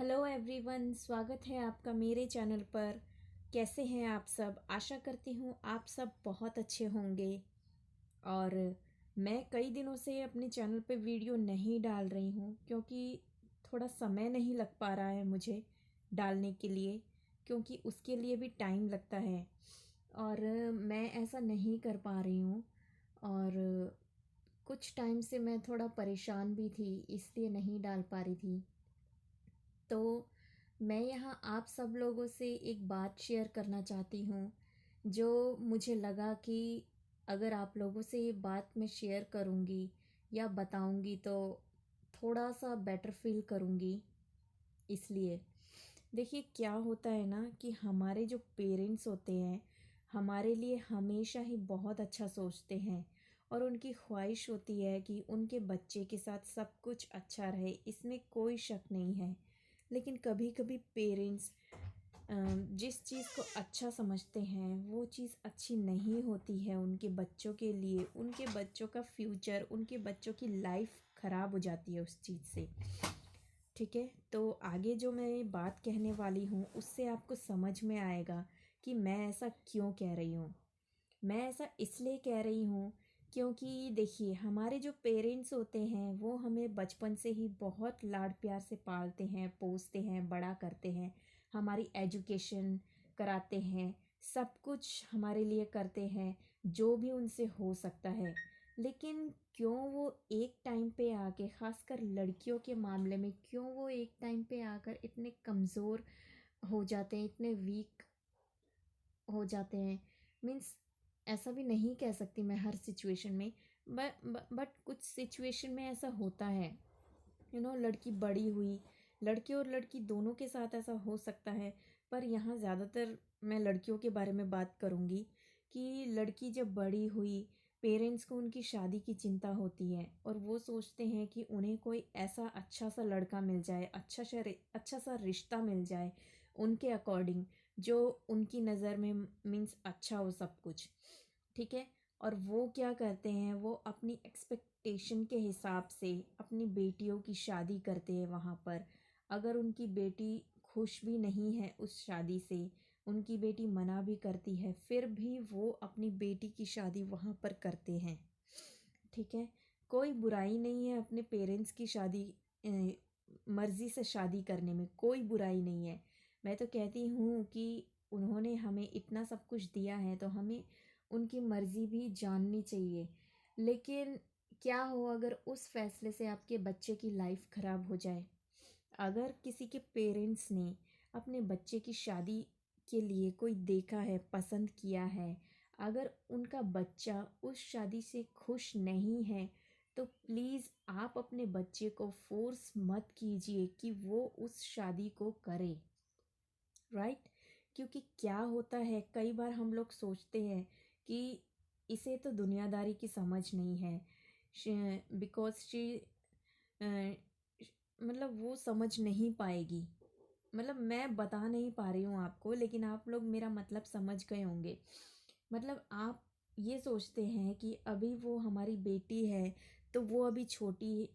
Hello everyone, स्वागत है आपका मेरे चैनल पर। कैसे हैं आप सब? आशा करती हूँ आप सब बहुत अच्छे होंगे। और मैं कई दिनों से अपने चैनल पे वीडियो नहीं डाल रही हूँ क्योंकि थोड़ा समय नहीं लग पा रहा है मुझे डालने के लिए, क्योंकि उसके लिए भी टाइम लगता है और मैं ऐसा नहीं कर पा रही हूँ। और कुछ टाइम से मैं थोड़ा परेशान भी थी, इसलिए नहीं डाल पा रही थी। तो मैं यहाँ आप सब लोगों से एक बात शेयर करना चाहती हूँ, जो मुझे लगा कि अगर आप लोगों से ये बात मैं शेयर करूँगी या बताऊँगी तो थोड़ा सा बेटर फील करूँगी। इसलिए देखिए, क्या होता है ना कि हमारे जो पेरेंट्स होते हैं हमारे लिए हमेशा ही बहुत अच्छा सोचते हैं और उनकी ख्वाहिश होती है कि उनके बच्चे के साथ सब कुछ अच्छा रहे, इसमें कोई शक नहीं है। लेकिन कभी कभी पेरेंट्स जिस चीज़ को अच्छा समझते हैं वो चीज़ अच्छी नहीं होती है उनके बच्चों के लिए। उनके बच्चों का फ्यूचर, उनके बच्चों की लाइफ ख़राब हो जाती है उस चीज़ से। ठीक है, तो आगे जो मैं बात कहने वाली हूँ उससे आपको समझ में आएगा कि मैं ऐसा क्यों कह रही हूँ। मैं ऐसा इसलिए कह रही हूँ क्योंकि देखिए, हमारे जो पेरेंट्स होते हैं वो हमें बचपन से ही बहुत लाड प्यार से पालते हैं, पोसते हैं, बड़ा करते हैं, हमारी एजुकेशन कराते हैं, सब कुछ हमारे लिए करते हैं जो भी उनसे हो सकता है। लेकिन क्यों वो एक टाइम पे आके, ख़ासकर लड़कियों के मामले में, क्यों वो एक टाइम पे आकर इतने कमज़ोर हो जाते हैं, इतने वीक हो जाते हैं। मीन्स ऐसा भी नहीं कह सकती मैं हर सिचुएशन में, बट कुछ सिचुएशन में ऐसा होता है। लड़की बड़ी हुई, लड़के और लड़की दोनों के साथ ऐसा हो सकता है, पर यहाँ ज़्यादातर मैं लड़कियों के बारे में बात करूँगी कि लड़की जब बड़ी हुई, पेरेंट्स को उनकी शादी की चिंता होती है और वो सोचते हैं कि उन्हें कोई ऐसा अच्छा सा लड़का मिल जाए, अच्छा सा रिश्ता मिल जाए उनके अकॉर्डिंग, जो उनकी नज़र में मीन्स अच्छा हो सब कुछ। ठीक है, और वो क्या करते हैं, वो अपनी एक्सपेक्टेशन के हिसाब से अपनी बेटियों की शादी करते हैं वहाँ पर। अगर उनकी बेटी खुश भी नहीं है उस शादी से, उनकी बेटी मना भी करती है, फिर भी वो अपनी बेटी की शादी वहाँ पर करते हैं। ठीक है, कोई बुराई नहीं है अपने पेरेंट्स की शादी, मर्ज़ी से शादी करने में कोई बुराई नहीं है। मैं तो कहती हूँ कि उन्होंने हमें इतना सब कुछ दिया है तो हमें उनकी मर्ज़ी भी जाननी चाहिए। लेकिन क्या हो अगर उस फैसले से आपके बच्चे की लाइफ ख़राब हो जाए? अगर किसी के पेरेंट्स ने अपने बच्चे की शादी के लिए कोई देखा है, पसंद किया है, अगर उनका बच्चा उस शादी से खुश नहीं है, तो प्लीज़ आप अपने बच्चे को फोर्स मत कीजिए कि वो उस शादी को करे। राइट? क्योंकि क्या होता है, कई बार हम लोग सोचते हैं कि इसे तो दुनियादारी की समझ नहीं है, बिकॉज शी, मतलब वो समझ नहीं पाएगी। मतलब मैं बता नहीं पा रही हूँ आपको, लेकिन आप लोग मेरा मतलब समझ गए होंगे। मतलब आप ये सोचते हैं कि अभी वो हमारी बेटी है तो वो अभी छोटी,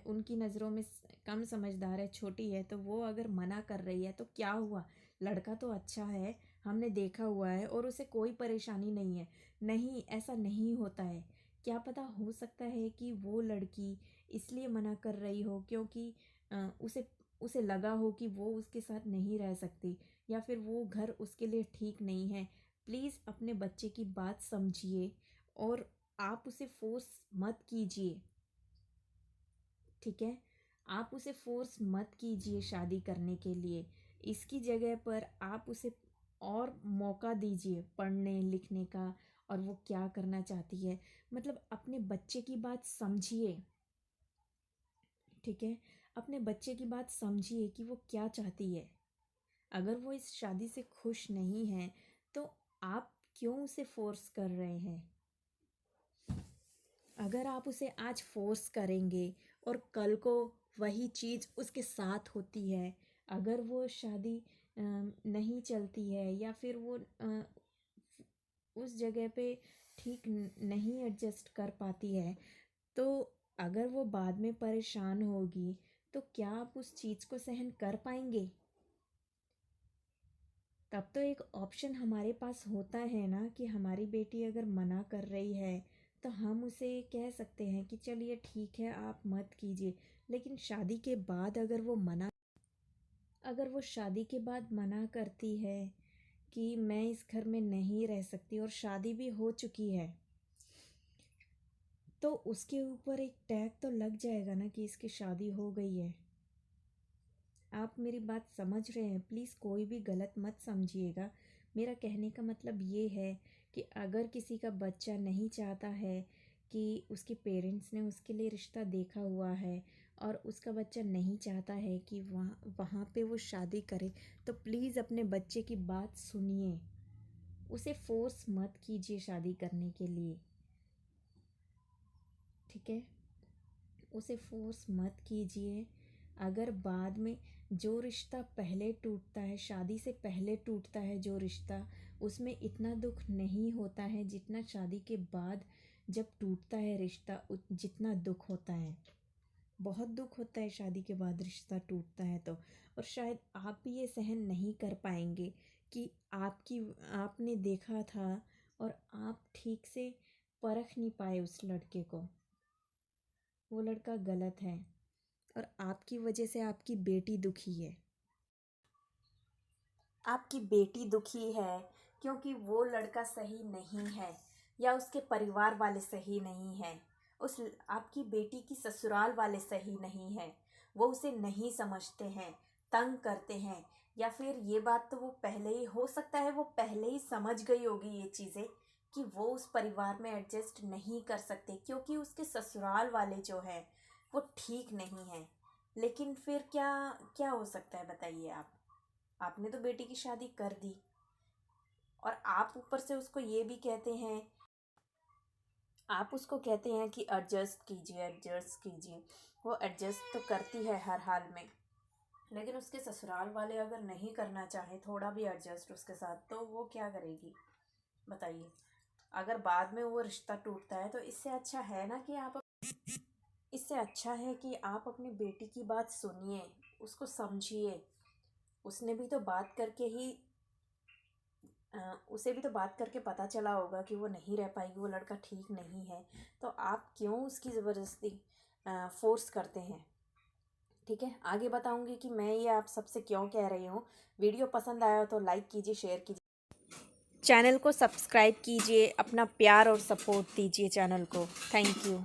उनकी नज़रों में कम समझदार है, छोटी है, तो वो अगर मना कर रही है तो क्या हुआ, लड़का तो अच्छा है, हमने देखा हुआ है और उसे कोई परेशानी नहीं है। नहीं, ऐसा नहीं होता है। क्या पता, हो सकता है कि वो लड़की इसलिए मना कर रही हो क्योंकि उसे उसे लगा हो कि वो उसके साथ नहीं रह सकती, या फिर वो घर उसके लिए ठीक नहीं है। प्लीज़ अपने बच्चे की बात समझिए और आप उसे फोर्स मत कीजिए। ठीक है, आप उसे फोर्स मत कीजिए शादी करने के लिए। इसकी जगह पर आप उसे और मौका दीजिए पढ़ने लिखने का, और वो क्या करना चाहती है, मतलब अपने बच्चे की बात समझिए। ठीक है, अपने बच्चे की बात समझिए कि वो क्या चाहती है। अगर वो इस शादी से खुश नहीं है तो आप क्यों उसे फोर्स कर रहे हैं? अगर आप उसे आज फोर्स करेंगे और कल को वही चीज़ उसके साथ होती है, अगर वो शादी नहीं चलती है या फिर वो उस जगह पे ठीक नहीं एडजस्ट कर पाती है, तो अगर वो बाद में परेशान होगी तो क्या आप उस चीज़ को सहन कर पाएंगे? तब तो एक ऑप्शन हमारे पास होता है ना कि हमारी बेटी अगर मना कर रही है तो हम उसे कह सकते हैं कि चलिए ठीक है, आप मत कीजिए। लेकिन अगर वो शादी के बाद मना करती है कि मैं इस घर में नहीं रह सकती और शादी भी हो चुकी है, तो उसके ऊपर एक टैग तो लग जाएगा ना कि इसकी शादी हो गई है। आप मेरी बात समझ रहे हैं? प्लीज़ कोई भी गलत मत समझिएगा। मेरा कहने का मतलब ये है कि अगर किसी का बच्चा नहीं चाहता है कि उसके पेरेंट्स ने उसके लिए रिश्ता देखा हुआ है और उसका बच्चा नहीं चाहता है कि वहाँ वहाँ पे वो शादी करे, तो प्लीज़ अपने बच्चे की बात सुनिए। उसे फोर्स मत कीजिए शादी करने के लिए, ठीक है? उसे फोर्स मत कीजिए। अगर बाद में जो रिश्ता पहले टूटता है, शादी से पहले टूटता है जो रिश्ता, उसमें इतना दुख नहीं होता है जितना शादी के बाद जब टूटता है रिश्ता जितना दुख होता है। बहुत दुख होता है शादी के बाद रिश्ता टूटता है तो। और शायद आप भी ये सहन नहीं कर पाएंगे कि आपने देखा था और आप ठीक से परख नहीं पाए उस लड़के को। वो लड़का गलत है और आपकी वजह से आपकी बेटी दुखी है। आपकी बेटी दुखी है क्योंकि वो लड़का सही नहीं है या उसके परिवार वाले सही नहीं हैं। उस आपकी बेटी की ससुराल वाले सही नहीं हैं। वो उसे नहीं समझते हैं, तंग करते हैं, या फिर ये बात तो वो पहले ही, हो सकता है वो पहले ही समझ गई होगी ये चीज़ें कि वो उस परिवार में एडजस्ट नहीं कर सकते क्योंकि उसके ससुराल वाले जो हैं वो ठीक नहीं हैं। लेकिन फिर क्या क्या हो सकता है बताइए आप? आपने तो बेटी की शादी कर दी और आप ऊपर से उसको ये भी कहते हैं, आप उसको कहते हैं कि एडजस्ट कीजिए, एडजस्ट कीजिए। वो एडजस्ट तो करती है हर हाल में, लेकिन उसके ससुराल वाले अगर नहीं करना चाहे थोड़ा भी एडजस्ट उसके साथ, तो वो क्या करेगी बताइए? अगर बाद में वो रिश्ता टूटता है तो इससे अच्छा है कि आप अपनी बेटी की बात सुनिए, उसको समझिए। उसने भी तो बात करके ही उसे भी तो बात करके पता चला होगा कि वो नहीं रह पाएगी, वो लड़का ठीक नहीं है। तो आप क्यों उसकी ज़बरदस्ती फोर्स करते हैं? ठीक है, आगे बताऊंगी कि मैं ये आप सबसे क्यों कह रही हूँ। वीडियो पसंद आया हो तो लाइक कीजिए, शेयर कीजिए, चैनल को सब्सक्राइब कीजिए, अपना प्यार और सपोर्ट दीजिए चैनल को। Thank you.